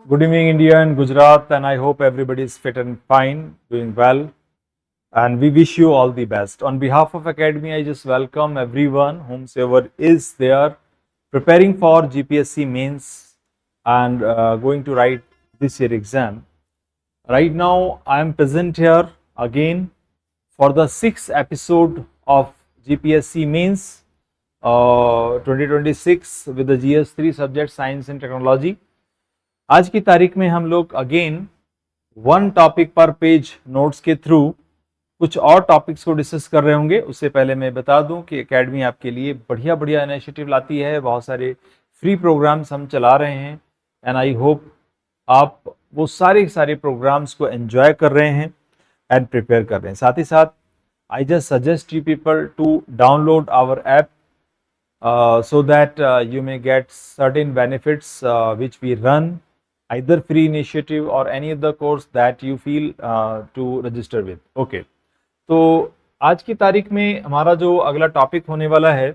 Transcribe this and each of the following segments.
Good evening, India and Gujarat, and I hope everybody is fit and fine, doing well, and we wish you all the best. On behalf of Academy, I just welcome everyone, whomsoever is there, preparing for GPSC mains and going to write this year exam. Right now, I am present here again for the sixth episode of GPSC mains 2026 with the GS3 subject Science and Technology. आज की तारीख में हम लोग again one topic पर page notes के through कुछ और टॉपिक्स को डिस्कस कर रहे होंगे। उससे पहले मैं बता दूं कि एकेडमी आपके लिए बढ़िया बढ़िया इनिशिएटिव लाती है, बहुत सारे फ्री प्रोग्राम्स हम चला रहे हैं एंड आई होप आप वो सारे प्रोग्राम्स को एंजॉय कर रहे हैं एंड प्रिपेयर कर रहे हैं। साथ ही साथ I just suggest you people to download our app so that you may get certain benefits which we run, either free initiative or any other course that you feel to register with. Okay, तो आज की तारीख में हमारा जो अगला topic होने वाला है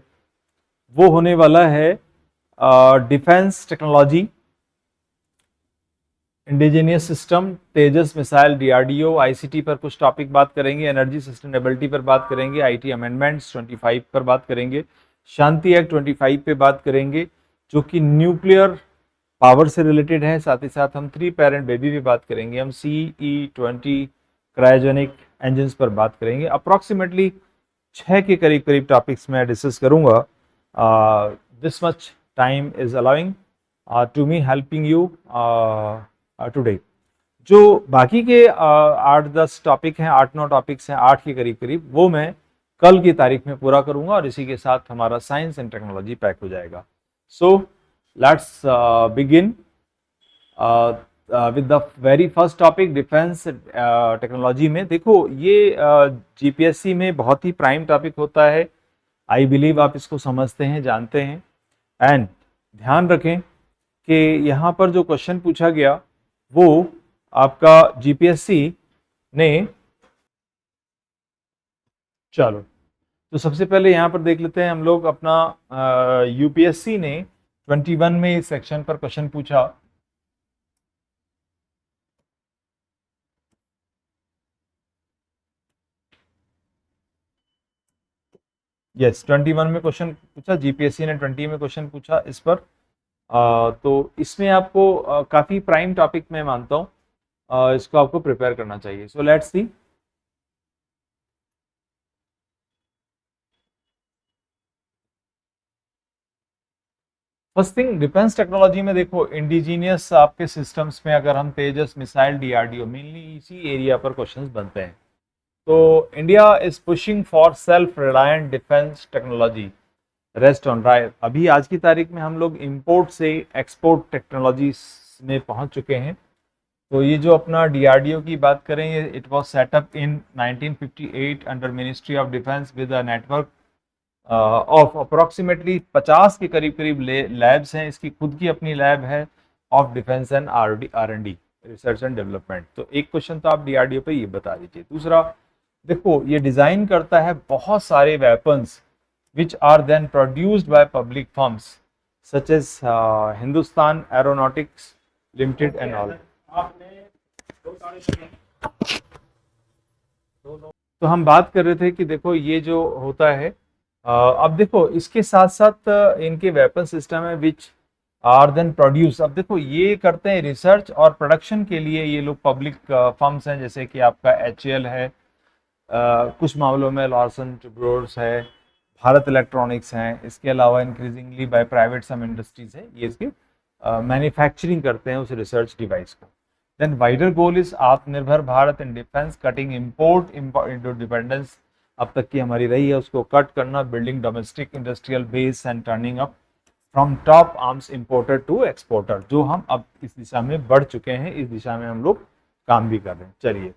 वो होने वाला है डिफेंस टेक्नोलॉजी, इंडिजीनियस सिस्टम, तेजस मिसाइल, डीआरडीओ, आईसीटी पर कुछ टॉपिक बात करेंगे, एनर्जी सस्टेनेबिलिटी पर बात करेंगे, आईटी अमेंडमेंट्स 25 पर बात करेंगे, शांति एक्ट 25 पे बात करेंगे जो कि न्यूक्लियर पावर से रिलेटेड है। साथ ही साथ हम 3 पेरेंट बेबी पे बात करेंगे, हम CE-20 क्रायोजेनिक इंजन पर बात करेंगे। अप्रॉक्सीमेटली 6 के करीब करीब टॉपिक्स मैं डिस्कस करूंगा। This much time is allowing to me helping you today. जो बाकी के 8-10 टॉपिक हैं, 8-9 टॉपिक्स हैं, 8 के करीब करीब, वो मैं कल की तारीख में पूरा करूंगा और इसी के साथ हमारा साइंस एंड टेक्नोलॉजी पैक हो जाएगा। So let's begin with the very first topic, defence technology में। देखो ये जीपीएससी में बहुत ही प्राइम टॉपिक होता है। आई बिलीव आप इसको समझते हैं, जानते हैं, एंड ध्यान रखें कि यहाँ पर जो क्वेश्चन पूछा गया वो आपका जीपीएससी ने, चलो तो सबसे पहले यहाँ पर देख लेते हैं हम लोग अपना यूपीएससी ने 21 में इस सेक्शन पर क्वेश्चन पूछा। यस, 21 में क्वेश्चन पूछा, जीपीएससी ने 20 में क्वेश्चन पूछा इस पर। तो इसमें आपको काफी प्राइम टॉपिक मैं मानता हूँ, इसको आपको प्रिपेयर करना चाहिए। So let's see. First thing, defence technology में देखो इंडिजीनियस आपके सिस्टम्स में अगर हम तेजस मिसाइल, डीआरडीओ, मेनली इसी एरिया पर क्वेश्चंस बनते हैं। तो India is pushing for self reliant defence technology rest on राय। अभी आज की तारीख में हम लोग इंपोर्ट से एक्सपोर्ट टेक्नोलॉजी में पहुंच चुके हैं। तो ये जो अपना डीआरडीओ की बात करें, ये it was setup in 1958 under ministry of defence with a network of approximately 50 के करीब करीब लैब्स हैं। इसकी खुद की अपनी लैब है of defence and R&D, research and development. तो एक क्वेश्चन तो आप डीआरडीओ पे ये बता दीजिए। दूसरा, देखो ये डिजाइन करता है बहुत सारे weapons which are then produced by public firms such as Hindustan aeronautics limited and all. तो हम बात कर रहे थे कि देखो ये जो होता है, अब देखो इसके साथ साथ इनके वेपन सिस्टम है विच आर देन प्रोड्यूस। अब देखो ये करते हैं रिसर्च और प्रोडक्शन के लिए, ये लोग पब्लिक फर्म्स हैं, जैसे कि आपका HAL है, कुछ मामलों में लार्सन टुब्रोस है, भारत इलेक्ट्रॉनिक्स हैं। इसके अलावा increasingly by private some industries है, ये इसकी मैन्युफैक्चरिंग करते हैं उस रिसर्च डिवाइस को। Then wider goal is Atmanirbhar Bharat in defence, cutting import into dependence अब तक की हमारी रही है उसको कट करना, building domestic industrial base and turning up from top arms importer to exporter, जो हम अब इस दिशा में बढ़ चुके हैं, इस दिशा में हम लोग काम भी कर रहे हैं। चलिए,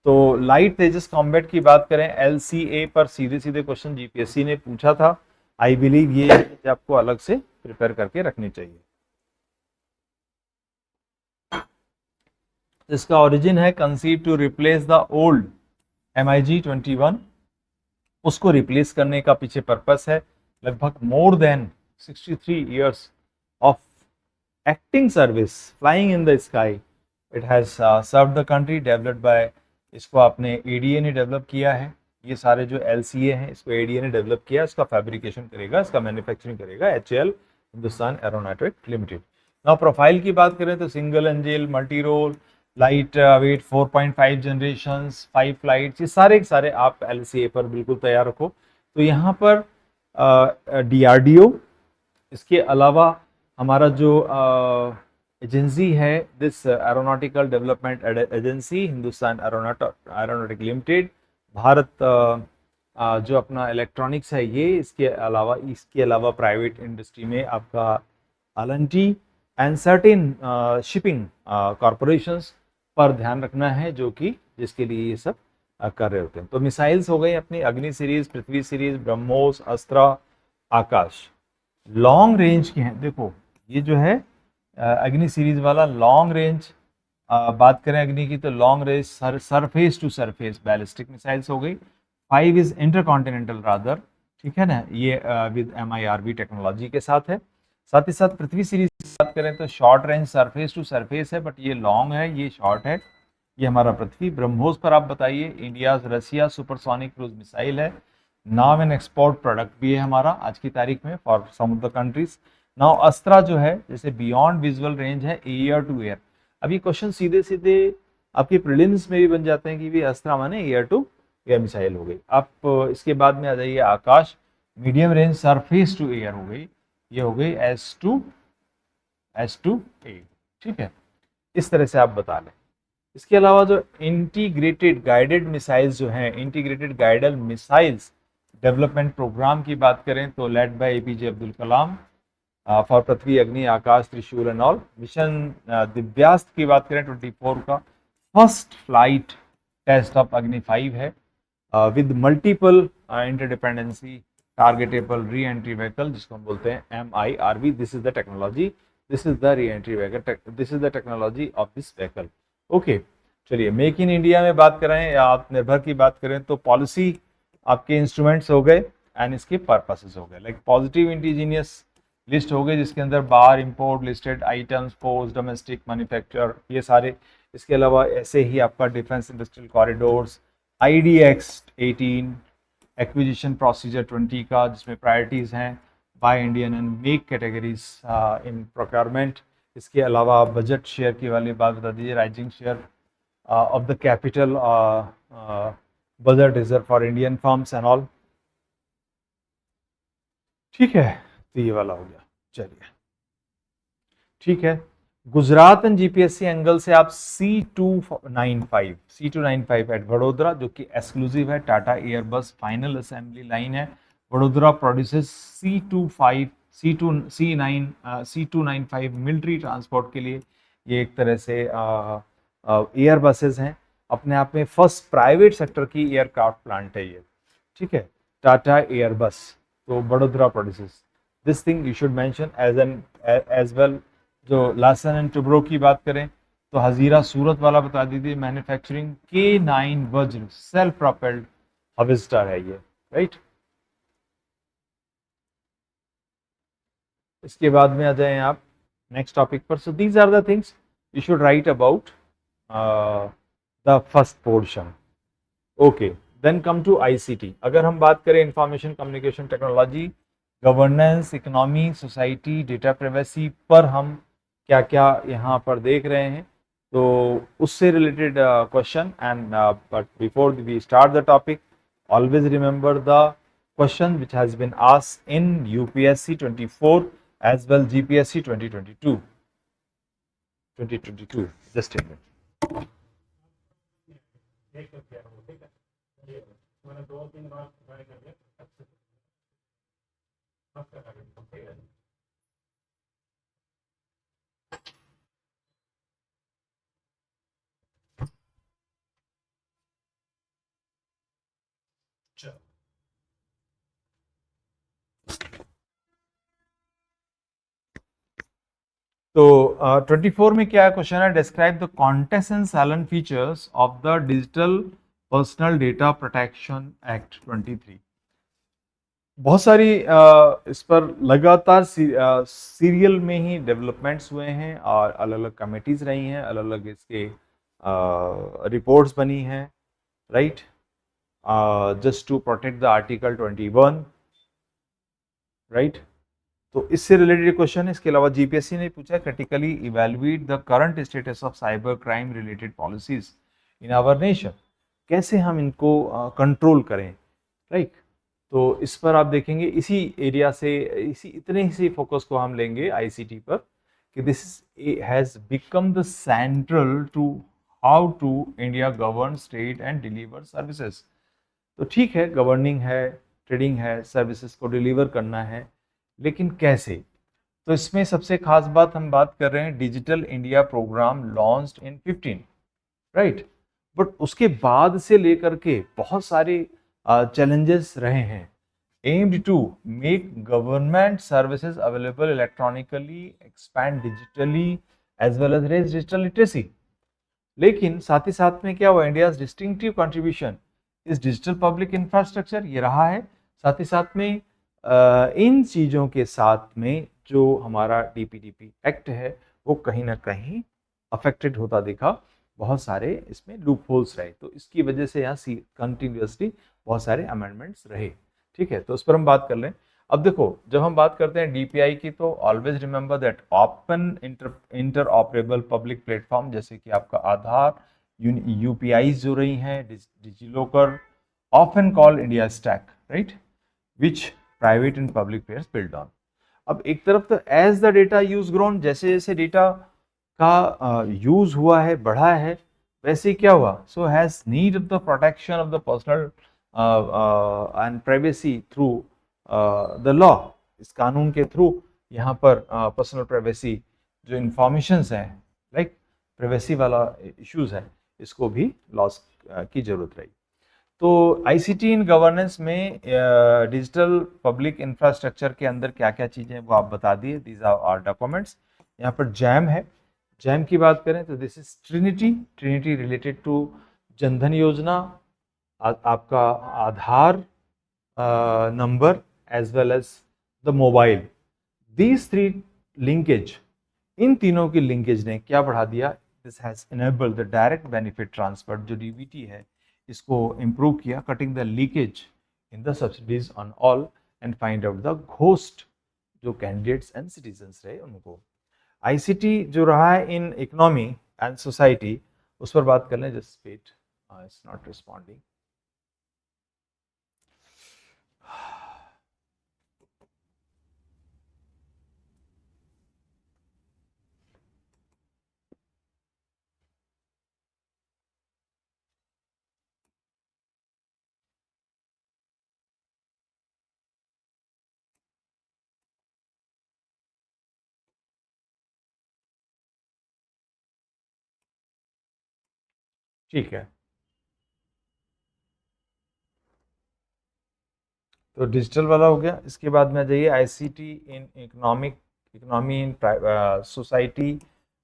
तो लाइट तेजस कॉम्बैट की बात करें, LCA पर सीधे सीधे क्वेश्चन जीपीएससी ने पूछा था। आई बिलीव ये आपको अलग से प्रिपेयर करके रखनी चाहिए। इसका ओरिजिन है conceive to replace the old MiG-21, उसको रिप्लेस करने का पीछे पर्पस है। लगभग more than 63 years of acting service, flying in the sky, it has serve the country, developed by, इसको आपने एडीए ने डेवलप किया है। ये सारे जो एलसीए हैं इसको एडीए ने डेवलप किया, इसका फैब्रिकेशन करेगा, इसका मैन्युफैक्चरिंग करेगा HAL, Hindustan aeronautic limited. Now profile की बात करें तो single engine, multi role, light weight, 4.5 generations, 5 flights, ये सारे के सारे आप एलसीए पर बिल्कुल तैयार रखो। तो यहाँ पर डीआरडीओ, इसके अलावा हमारा जो एजेंसी है, this aeronautical development agency, Hindustan aeronautic limited, Bharat जो अपना इलेक्ट्रॉनिक्स है ये, इसके अलावा प्राइवेट इंडस्ट्री में आपका L&T and certain shipping corporations पर ध्यान रखना है, जो कि जिसके लिए ये सब कर रहे होते हैं। तो मिसाइल्स हो गई अपनी अग्नि सीरीज, पृथ्वी सीरीज, ब्रह्मोस, अस्त्रा, आकाश, लॉन्ग रेंज की हैं। देखो ये जो है अग्नि सीरीज वाला लॉन्ग रेंज, बात करें अग्नि की तो long range surface to surface ballistic missiles हो गई। 5 इज इंटरकॉन्टिनेंटल रादर, ठीक है ना, ये विद MIRV टेक्नोलॉजी के साथ है। साथ ही साथ पृथ्वी सीरीज की बात करें तो short range surface to surface है, बट ये लॉन्ग है, ये शॉर्ट है। ये हमारा पृथ्वी। ब्रह्मोस पर आप बताइए, India Russia supersonic cruise missile है। नाम एंड एक्सपोर्ट प्रोडक्ट भी है हमारा आज की तारीख में for some of the countries. Now Astra जो है, जैसे बियॉन्ड विजुअल रेंज है, एयर टू एयर। अब ये क्वेश्चन सीधे सीधे आपके प्रीलिम्स में भी बन जाते हैं कि भी अस्त्रा माने एयर टू एयर मिसाइल हो गई। आप इसके बाद में आ जाइए Akash, medium range surface to air हो गई, ये हो गई S2A, ठीक है। इस तरह से आप बता लें। इसके अलावा जो इंटीग्रेटेड गाइडेड मिसाइल्स जो हैं, integrated guided missiles development programme की बात करें तो led by APJ Abdul Kalam for Prithvi, Agni, Akash, त्रिशूल एंड ऑल। मिशन दिव्यास्त्र की बात करें 24 का फर्स्ट फ्लाइट टेस्ट ऑफ अग्नि 5 है, with multiple interdependency targetable re entry vehicle, जिसको हम बोलते हैं MIRV। This is the technology, this is the re entry vehicle, this is the technology of this vehicle. Okay, चलिए मेक इन इंडिया में बात करें या आत्मनिर्भर की बात करें तो पॉलिसी आपके इंस्ट्रूमेंट्स हो गए एंड इसके पर्पसेस हो गए, लाइक पॉजिटिव इंडिजीनियस लिस्ट हो गए, जिसके अंदर bar, import, listed items, post, domestic, manufacture, ये सारे। इसके अलावा ऐसे ही आपका defence industrial corridors, IDX 18, acquisition procedure 20 का, जिसमें प्रायोरिटीज़ हैं buy Indian and make categories in procurement. इसके अलावा बजट शेयर की वाली बात बता दीजिए, rising share of the capital budget reserve for Indian firms and all, ठीक है। तो ये वाला हो गया, चलिए ठीक है। गुजरात एंड GPSC एंगल से आप C295 एट वडोदरा, जो कि एक्सक्लूसिव है, Tata Airbus final assembly line है। Vadodara produces C295 military transport के लिए। ये एक तरह से एयर बसेज हैं, अपने आप में फर्स्ट प्राइवेट सेक्टर की एयरक्राफ्ट प्लांट है ये, ठीक है, टाटा एयरबस। तो Vadodara produces this thing, you should mention as well. जो लासन एंड टुब्रो की बात करें तो हजीरा सूरत वाला बता दीजिए, मैन्युफैक्चरिंग K9 वज्र सेल्फ प्रोपेल्ड हार्वेस्टर है ये, राइट। इसके बाद में आ जाएं आप नेक्स्ट टॉपिक पर। So these are the things you should write about the first portion. Okay, then come to ICT। अगर हम बात करें information communication technology, governance, economy, society, data privacy पर हम क्या क्या यहाँ पर देख रहे हैं, तो उससे related question. And but before we start the topic, always remember the question which has been asked in UPSC 24 as well GPSC 2022। Just a minute। तो 24 में क्या क्वेश्चन है, describe the context and silent features of the digital personal data protection act 23। बहुत सारी इस पर लगातार serial में ही डेवलपमेंट्स हुए हैं और अलग अलग कमेटीज रही हैं, अलग अलग इसके रिपोर्ट्स बनी हैं, right, just to protect the article 21, right. तो इससे रिलेटेड क्वेश्चन है। इसके अलावा जीपीएससी ने पूछा critically evaluate the current status of cyber crime related policies in our nation, कैसे हम इनको कंट्रोल करें, राइट। तो इस पर आप देखेंगे इसी एरिया से, इसी इतने ही से फोकस को हम लेंगे आईसीटी पर कि this has become the central to how to India govern state and deliver services. तो ठीक है, गवर्निंग है, ट्रेडिंग है, सर्विसेज को डिलीवर करना है, लेकिन कैसे? तो इसमें सबसे खास बात हम बात कर रहे हैं digital India programme launched in 15, right. But उसके बाद से लेकर के बहुत सारे चैलेंजेस रहे हैं। Aimed to make government services available electronically, expand digitally as well as raise digital literacy. लेकिन साथ ही साथ में क्या हुआ, इंडिया डिस्टिंक्टिव कंट्रीब्यूशन इस डिजिटल पब्लिक इंफ्रास्ट्रक्चर ये रहा है। साथ ही साथ में इन चीज़ों के साथ में जो हमारा डीपीडीपी एक्ट है वो कहीं ना कहीं अफेक्टेड होता दिखा, बहुत सारे इसमें लूप होल्स रहे, तो इसकी वजह से यहाँ कंटिन्यूसली बहुत सारे अमेंडमेंट्स रहे। ठीक है, तो उस पर हम बात कर लें। अब देखो, जब हम बात करते हैं डीपीआई की तो always remember that open interoperable public platform जैसे कि आपका आधार, यूपीआई जो रही हैं, DigiLocker, often called India stack, right, which private and public players build on. अब एक तरफ तो as the data use grown, जैसे जैसे डेटा का यूज हुआ है, बढ़ा है, वैसे क्या हुआ, so has need of the protection of the personal and privacy through the law. इस कानून के थ्रू यहाँ पर पर्सनल प्राइवेसी जो इंफॉर्मेशंस हैं, लाइक प्राइवेसी वाला इश्यूज है, इसको भी लॉस की जरूरत रही। तो आईसीटी इन गवर्नेंस में डिजिटल पब्लिक इंफ्रास्ट्रक्चर के अंदर क्या क्या चीज़ें हैं वो आप बता दिए, दीज आर आवर डॉक्यूमेंट्स। यहाँ पर जैम है, जैम की बात करें तो this is trinity, trinity related to Jan Dhan Yojana, आपका Aadhaar number as well as the mobile, these three linkage, इन तीनों की लिंकेज ने क्या बढ़ा दिया, this has enabled the direct benefit transfer, जो डीबीटी है इसको इम्प्रूव किया, cutting the leakage in the subsidies on all and find out the ghost जो कैंडिडेट्स एंड सिटीजन्स रहे उनको। आईसीटी जो रहा है इन इकोनॉमी एंड सोसाइटी, उस पर बात कर लें। Just wait, it's not responding. ठीक है, तो डिजिटल वाला हो गया। इसके बाद में आ जाइए ICT in economy in society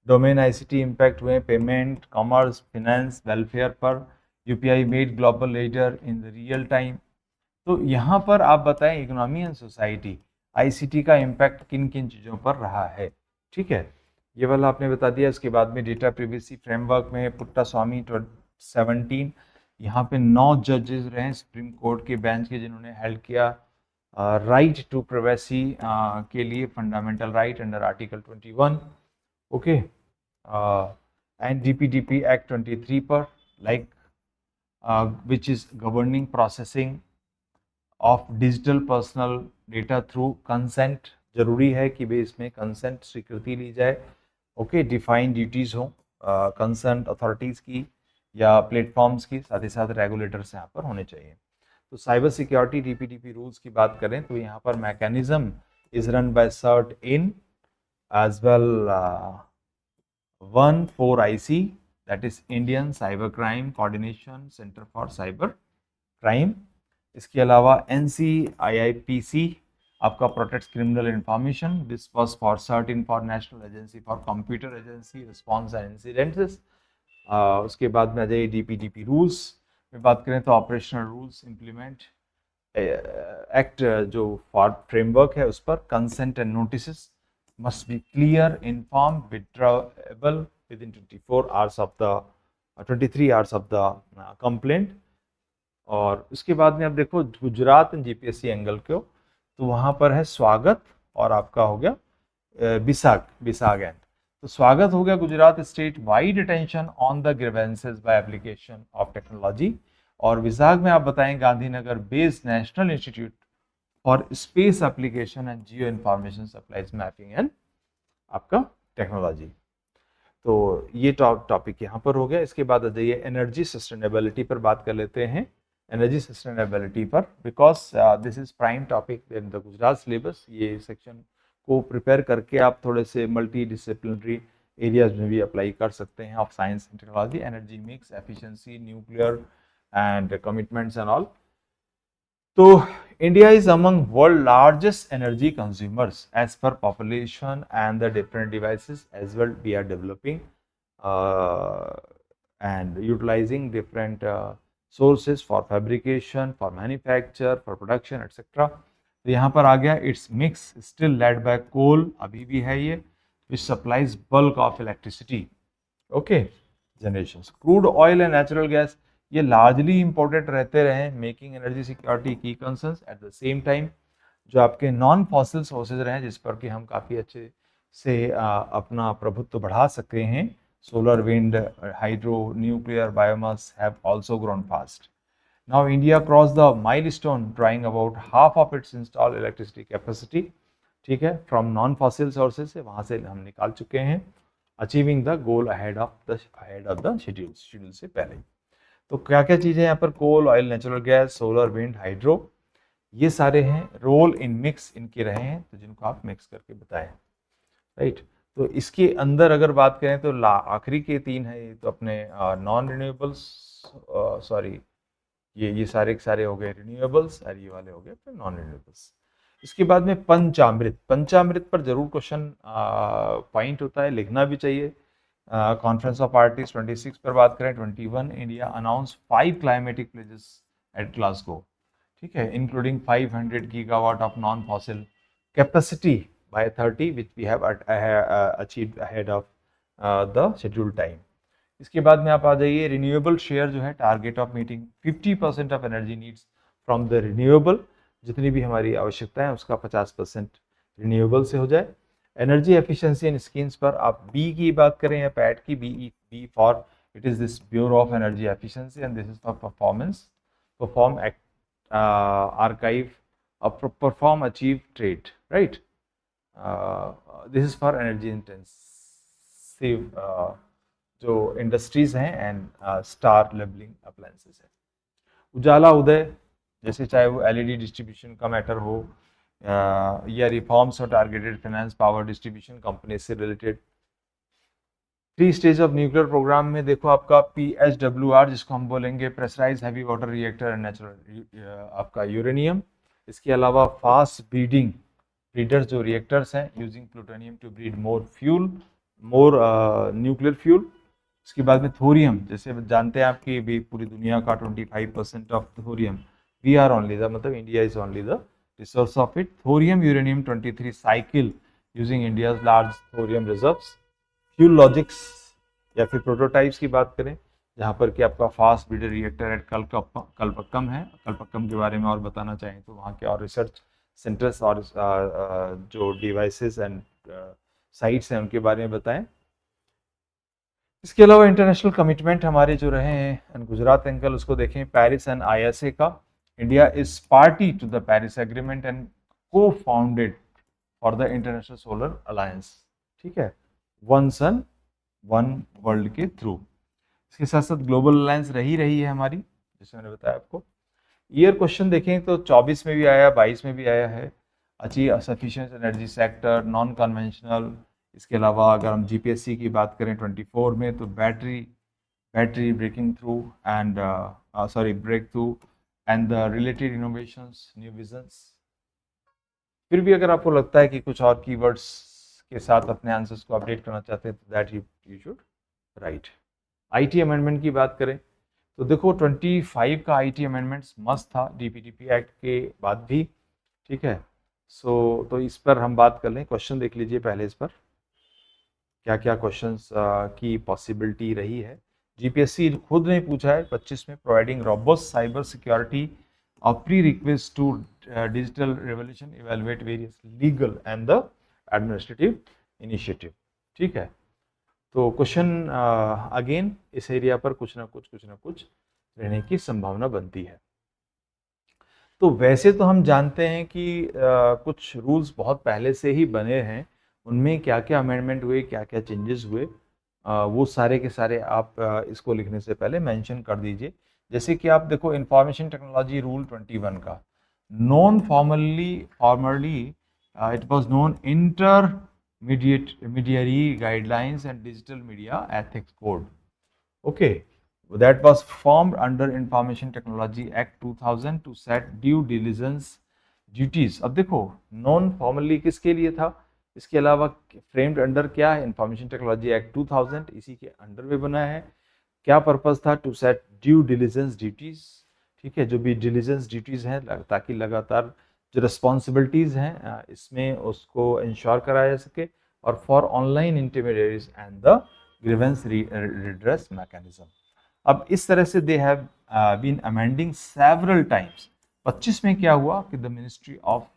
domain. ICT impact हुए पेमेंट, कॉमर्स, फिनेंस, वेलफेयर पर। UPI made global leader in the real time. तो यहाँ पर आप बताएं इकोनॉमी एंड सोसाइटी आईसीटी का इम्पैक्ट किन किन चीज़ों पर रहा है। ठीक है, ये वाला आपने बता दिया। इसके बाद में डेटा प्रिवेसी फ्रेमवर्क में पुट्टा स्वामी 17, यहाँ पे 9 जजेस रहे सुप्रीम कोर्ट के बेंच के जिन्होंने हेल्ड किया राइट टू प्राइवेसी के लिए, fundamental right under article 21, okay, and DPDP act 23 पर, like which is governing processing of digital personal data through consent. जरूरी है कि भाई इसमें कंसेंट स्वीकृति ली जाए, ओके, डिफाइंड ड्यूटीज हो कंसर्न अथॉरिटीज़ की या प्लेटफॉर्म्स की, साथ ही साथ रेगुलेटर्स यहाँ पर होने चाहिए। तो साइबर सिक्योरिटी डीपीडीपी रूल्स की बात करें तो यहाँ पर mechanism is run by CERT In as well 14IC, that is Indian cyber crime coordination centre for cyber crime. इसके अलावा NCIIPC आपका protects criminal information, this was for CERT In for national agency for computer agency response and incidents. उसके बाद में आ जाइए DPDP rules में बात करें तो ऑपरेशनल रूल्स इम्प्लीमेंट एक्ट जो फ्रेमवर्क है उस पर consent and notice must be clear, inform, withdrawable with in 24 hours of the 23 hours of the complaint. और उसके बाद में आप देखो गुजरात जीपीएससी एंगल को, तो वहाँ पर है स्वागत और आपका हो गया बिसाग एंड। तो स्वागत हो गया Gujarat state wide attention on the grievances by application of technology, और विसाग में आप बताएं Gandhinagar based national institute for space application and Jio information supplies mapping and आपका टेक्नोलॉजी। तो ये टॉपिक यहाँ पर हो गया। इसके बाद आ जाइए एनर्जी सस्टेनेबिलिटी पर बात कर लेते हैं। एनर्जी सस्टेनेबिलिटी पर, because this is prime topic in the Gujarat syllabus. ये सेक्शन को प्रिपेयर करके आप थोड़े से मल्टी डिसिप्लिनरी एरियाज में भी अप्लाई कर सकते हैं of science and technology. Energy mix, efficiency, nuclear and commitments and all. तो India is among world largest energy consumers as per population and the different devices as well we are developing and utilizing different sources for fabrication, for manufacture, for production etc. तो यहाँ पर आ गया it's mix still led by coal, अभी भी है ये, which supplies bulk of electricity, okay, generations. Crude oil and natural gas ये लार्जली इंपॉर्टेंट रहते रहे, मेकिंग एनर्जी सिक्योरिटी की concerns. At the same time जो आपके नॉन फॉसिल सोर्सेज रहे जिस पर कि हम काफ़ी अच्छे से अपना प्रभुत्व बढ़ा सकते हैं, solar, wind, hydro, nuclear, biomass have also grown fast. Now India cross the milestone drawing about half of its installed electricity capacity, ठीक है, फ्रॉम नॉन फॉसिल सोर्सेज से, वहाँ से हम निकाल चुके हैं, achieving the goal ahead of the schedule से पहले। तो क्या क्या चीज़ें यहाँ पर, coal, oil, natural gas, solar, wind, hydro, ये सारे हैं। रोल इन मिक्स इनके रहे हैं, तो जिनको आप मिक्स करके बताएं, राइट। तो इसके अंदर अगर बात करें तो आखिरी के 3 है, ये तो अपने नॉन रिन्यूएबल्स, सॉरी ये सारे के सारे हो गए रिन्यूएबल्स, और ये वाले हो गए फिर नॉन रिन्यूएबल्स। इसके बाद में पंचामृत पर जरूर क्वेश्चन पॉइंट होता है, लिखना भी चाहिए। कॉन्फ्रेंस ऑफ पार्टीज 26 पर बात करें, 21 India announce 5 climatic pledges at Glasgow, ठीक है, including 500 gigawatt of non fossil capacity by 30 which we have achieved ahead of the schedule time. इसके बाद में आप आ जाइए रिन्यूएबल शेयर जो है, target of meeting 50% of energy needs from the renewable, जितनी भी हमारी आवश्यकता है उसका 50% रिन्यूएबल से हो जाए। एनर्जी एफिशिएंसी एंड स्कीम्स पर आप बी की बात करें या पैट की, B for it is this bureau of energy efficiency and this is for perform archive, perform, achieve, trade, right. This is for energy intensive जो इंडस्ट्रीज हैं and star labelling appliances है। उजाला उदय, जैसे चाहे वो एलईडी डिस्ट्रीब्यूशन का matter हो या reforms और targeted finance power distribution company से related. 3 stage of nuclear programme में देखो आपका PHWR, जिसको हम बोलेंगे pressurise heavy water reactor and natural आपका यूरेनियम। इसके अलावा फास्ट ब्रीडर्स जो रिएक्टर्स हैं using plutonium to breed more nuclear fuel. इसके बाद में थोरियम, जैसे जानते हैं आपकी भी पूरी दुनिया का 25% of thorium, we are only the, मतलब India is only the resource of it. Thorium uranium 23 cycle using India's large thorium reserves. Fuel logics या फिर प्रोटोटाइप्स की बात करें, जहाँ पर कि आपका fast breeder reactor at Kalpakkam है। कलपक्कम के बारे में और बताना चाहें तो वहाँ के और रिसर्च सेंटर्स और जो डिवाइसेस एंड साइट्स हैं उनके बारे में बताएं। इसके अलावा इंटरनेशनल कमिटमेंट हमारे जो रहे हैं, गुजरात एंगल उसको देखें, पेरिस एंड ISA का। India is party to the Paris agreement and co founded for the international solar alliance, ठीक है, वन सन वन वर्ल्ड के थ्रू। इसके साथ साथ ग्लोबल अलायंस रही है हमारी, जैसे मैंने बताया आपको। ईयर क्वेश्चन देखें तो 24 में भी आया, 22 में भी आया है। Achieve sufficient energy sector, non conventional. इसके अलावा अगर हम GPSC की बात करें 24 में, तो battery breaking through and breakthrough and the related innovations, new visions. फिर भी अगर आपको लगता है कि कुछ और कीवर्ड्स के साथ अपने आंसर्स को अपडेट करना चाहते हैं तो that you should right. IT amendment की बात करें, तो देखो 25 का आईटी अमेंडमेंट्स मस्त था डीपीडीपी एक्ट के बाद भी, ठीक है। सो तो इस पर हम बात कर लें, क्वेश्चन देख लीजिए पहले इस पर क्या क्या क्वेश्चंस की पॉसिबिलिटी रही है। जीपीएससी खुद ने पूछा है 25 में, प्रोवाइडिंग रोबस्ट साइबर सिक्योरिटी और prerequisite to digital revolution evaluate various legal and the administrative initiative, ठीक है। तो क्वेश्चन अगेन इस एरिया पर कुछ ना कुछ रहने की संभावना बनती है। तो वैसे तो हम जानते हैं कि कुछ रूल्स बहुत पहले से ही बने हैं, उनमें क्या क्या अमेंडमेंट हुए, क्या क्या चेंजेस हुए, वो सारे के सारे आप इसको लिखने से पहले मेंशन कर दीजिए। जैसे कि आप देखो इंफॉर्मेशन टेक्नोलॉजी रूल 21 का non formally it was known intermediary guidelines and digital media ethics code, okay, that was formed under Information Technology Act 2000 to set due diligence duties। अब देखो नॉन फॉर्मली किसके लिए था, इसके अलावा फ्रेम्ड अंडर क्या है, इंफॉर्मेशन टेक्नोलॉजी एक्ट 2000, इसी के अंडर में बना है। क्या पर्पस था, to set due diligence duties, ठीक है, जो भी डिलिजेंस ड्यूटीज हैं ताकि लगातार जो रिस्पॉन्सिबिलिटीज हैं इसमें उसको इंश्योर कराया जा सके, और for online intermediaries and the grievance redress mechanism. अब इस तरह से they have been amending several times. 25 में क्या हुआ कि the ministry of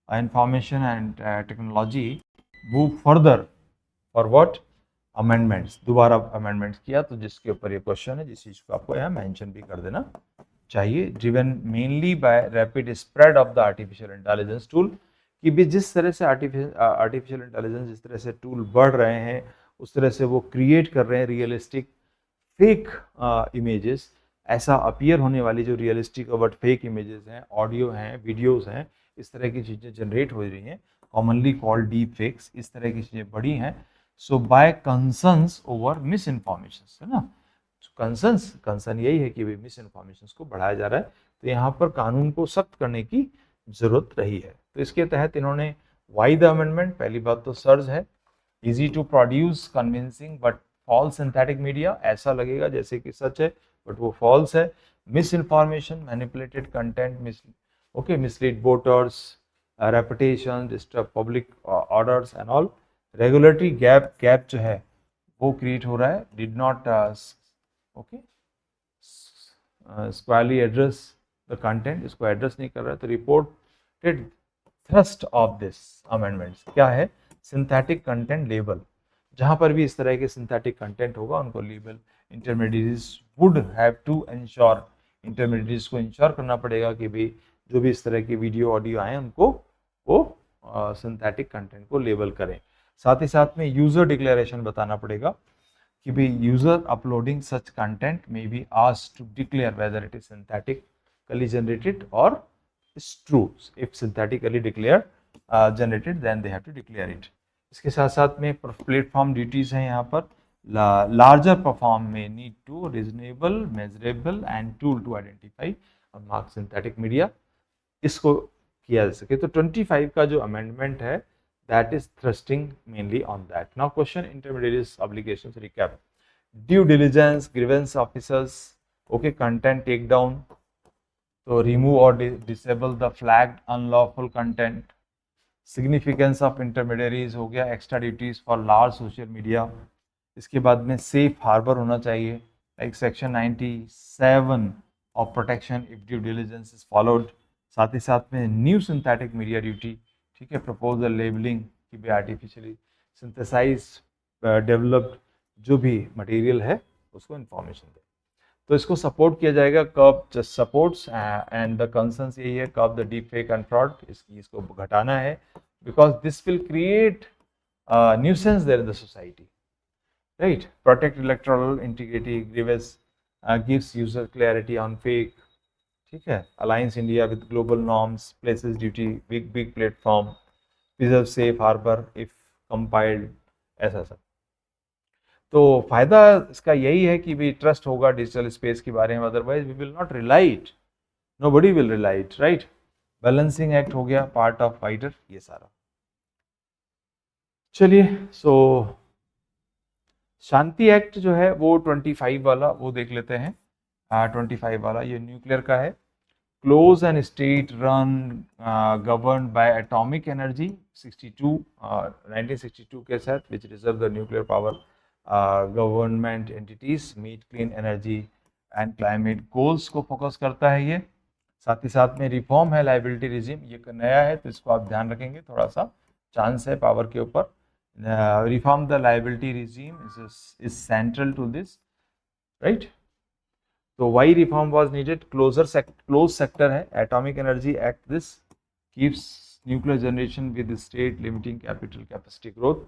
information and technology move further for what, amendments, दोबारा अमेंडमेंट्स किया। तो जिसके ऊपर ये क्वेश्चन है, जिस चीज को आपको यहाँ मेंशन भी कर देना चाहिए, driven mainly by rapid spread of the artificial intelligence tool, कि भी जिस तरह से आर्टिफिशियल इंटेलिजेंस जिस तरह से टूल बढ़ रहे हैं, उस तरह से वो क्रिएट कर रहे हैं रियलिस्टिक फेक इमेजेस, ऐसा अपीयर होने वाली जो रियलिस्टिक बट फेक इमेजेस हैं, ऑडियो हैं, वीडियोस हैं, इस तरह की चीज़ें जनरेट हो रही हैं, कॉमनली कॉल्ड डीप फेक्स, इस तरह की चीज़ें बढ़ी हैं। So by concerns over misinformation, है ना, कंसर्न यही है कि मिस इन्फॉर्मेशन को बढ़ाया जा रहा है, तो यहाँ पर कानून को सख्त करने की जरूरत रही है। तो इसके तहत इन्होंने वाई द अमेंडमेंट, पहली बात तो सर्ज है, easy to produce convincing but false synthetic media, ऐसा लगेगा जैसे कि सच है बट वो फॉल्स है, miss information, manipulated content, mislead voters, reputation, disturb public orders and all, regulatory gap जो है वो क्रिएट हो रहा है, did not स्क्वायरली address the content, इसको एड्रेस नहीं कर रहा है। तो reported thrust of this amendments क्या है, सिंथेटिक कंटेंट लेबल, जहां पर भी इस तरह के सिंथेटिक कंटेंट होगा उनको label intermediates would have to ensure, intermediates को इंश्योर करना पड़ेगा कि भाई जो भी इस तरह के वीडियो ऑडियो आए उनको वो सिंथेटिक कंटेंट को लेबल करें। साथ ही साथ में यूजर डिक्लेरेशन बताना पड़ेगा कि भाई user uploading such content may be asked to declare whether it is synthetically generated और is true। if synthetically declared generated then they have to declare it। इसके साथ साथ में प्लेटफॉर्म ड्यूटीज हैं यहाँ पर, लार्जर परफॉर्म में need to reasonable measurable and tool to identify और मार्क सिंथेटिक मीडिया, इसको किया जा सके। तो 25 का जो अमेंडमेंट है that is thrusting mainly on that. Now question intermediate obligations recap, due diligence, grievance officers, okay, content take down, तो रिमूव और disable the flagged unlawful content, significance of intermediaries हो गया, extra duties for large social media. इसके बाद में safe harbour होना चाहिए, like section 97 of protection if due diligence is followed. साथ ही साथ में न्यू सिंथेटिक मीडिया ड्यूटी, ठीक है, प्रपोजल लेबलिंग कि भी आर्टिफिशियली सिंथेसाइज डेवलप्ड जो भी मटेरियल है उसको इंफॉर्मेशन दे। तो इसको सपोर्ट किया जाएगा, curb just supports and the concerns यही है, curb the deep fake and fraud, इसको घटाना है, because this will create nuisance there in the society, right, protect electoral integrity, grievance gives user clarity on fake, ठीक है, aligns India with global norms places duty big platform, preserve safe harbour if compiled, ऐसा सब। तो फायदा इसका यही है कि भी ट्रस्ट होगा डिजिटल स्पेस के बारे में, otherwise we will not rely it, nobody will rely it, right. Balancing act हो गया, पार्ट ऑफ फाइटर, ये सारा। चलिए, सो शांति एक्ट जो है वो 25 वाला वो देख लेते हैं। 25 वाला ये न्यूक्लियर का है। Close and state run govern by atomic energy 1962 के साथ which reserve the nuclear power government entities meet clean energy and climate goals को फोकस करता है ये। साथ ही साथ में रिफॉर्म है लाइबिलिटी रिजीम, ये नया है तो इसको आप ध्यान रखेंगे, थोड़ा सा चांस है पावर के ऊपर। Reform the liability regime is central to this, right. तो why reform was needed, close sector है, atomic energy act this keeps nuclear generation with state limiting capital capacity growth,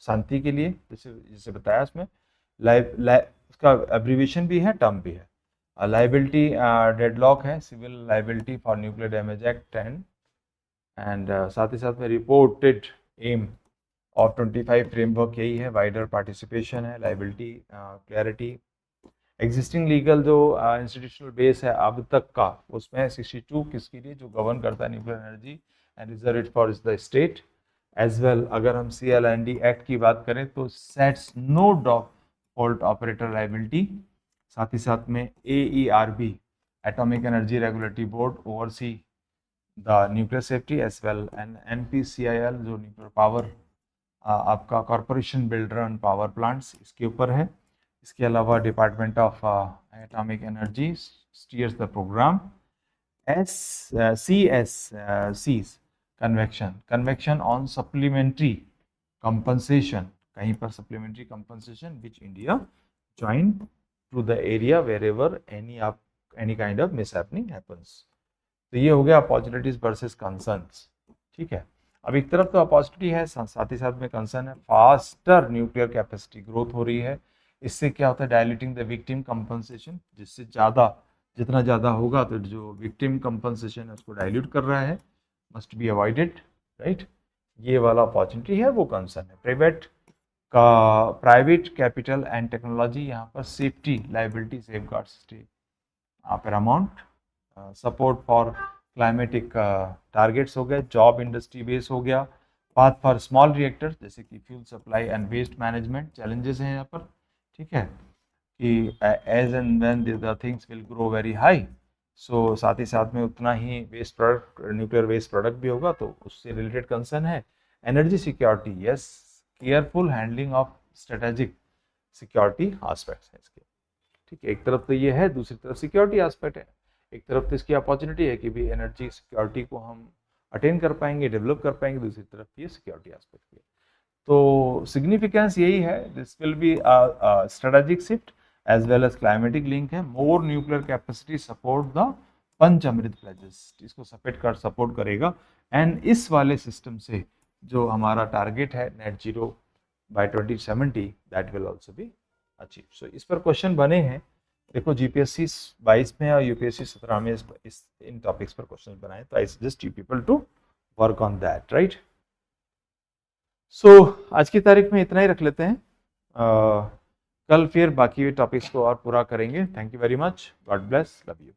Shanti के लिए, जैसे बताया उसमें। उसका एब्रीविएशन भी है, टर्म भी है। लाइबिलिटी डेडलॉक है, civil liability for nuclear damage act and साथ ही साथ में रिपोर्टेड एम ऑफ 25 फ्रेमवर्क यही है, वाइडर पार्टिसिपेशन है, लाइबिलिटी क्लैरिटी। एग्जिस्टिंग लीगल जो इंस्टीट्यूशनल बेस है अब तक का, उसमें 62 किसके लिए, जो गवर्न करता है nuclear energy and reserve it for the state as well. अगर हम CLND एक्ट की बात करें तो sets no default operator liability. साथ ही साथ में AERB atomic energy regulatory board oversee the nuclear safety as well, and NPCIL जो न्यूक्लियर पावर आपका corporation build run power plants इसके ऊपर है। इसके अलावा department of atomic energy steers the programme. CSC convection on supplementary compensation, कहीं पर supplementary compensation which India join to the area wherever any kind of mishappening happens. तो ये हो गया अपॉर्चुनिटीज वर्सेस कंसर्न्स, ठीक है। अब एक तरफ तो अपॉर्चुनिटी है, साथ ही साथ में कंसर्न है, फास्टर न्यूक्लियर कैपेसिटी ग्रोथ हो रही है। इससे क्या होता है, डायल्यूटिंग द विक्टिम कंपनसेशन, जिससे जितना ज़्यादा होगा तो जो विक्टिम कंपनसेशन है उसको डायल्यूट कर रहा है, मस्ट बी अवॉइडेड, राइट। ये वाला अपॉर्चुनिटी है, वो कंसर्न है। प्राइवेट कैपिटल एंड टेक्नोलॉजी, यहाँ पर safety liability safeguard Paramount, support for climatic targets हो गए, जॉब इंडस्ट्री बेस हो गया, पाथ फॉर स्मॉल रिएक्टर्स जैसे कि fuel supply and waste management challenges हैं यहाँ पर, ठीक है, कि as and when the things will grow very high, so साथ ही साथ में उतना ही waste product, nuclear waste product भी होगा, तो उससे रिलेटेड कंसर्न है। Energy security, yes, careful handling of strategic security aspects है इसके, ठीक है। एक तरफ तो ये है, दूसरी तरफ सिक्योरिटी एस्पेक्ट है। एक तरफ तो इसकी अपॉर्चुनिटी है कि भी एनर्जी सिक्योरिटी को हम अटेन कर पाएंगे, डेवलप कर पाएंगे, दूसरी तरफ ये सिक्योरिटी एस्पेक्ट है। तो सिग्निफिकेंस यही है, this will be strategic shift as well as climatic link है। More nuclear capacity support the Panchamrit pledges, इसको सपोर्ट करेगा। एंड इस वाले सिस्टम से जो हमारा टारगेट है net zero by 2070, that will also be achieve. So इस पर क्वेश्चन बने हैं, देखो GPSC 22 में और UPSC 17 में इन टॉपिक्स पर क्वेश्चन बनाए, तो I suggest you people to work on that, right. So आज की तारीख में इतना ही रख लेते हैं, कल फिर बाकी टॉपिक्स को और पूरा करेंगे। Thank you very much, God bless, love you.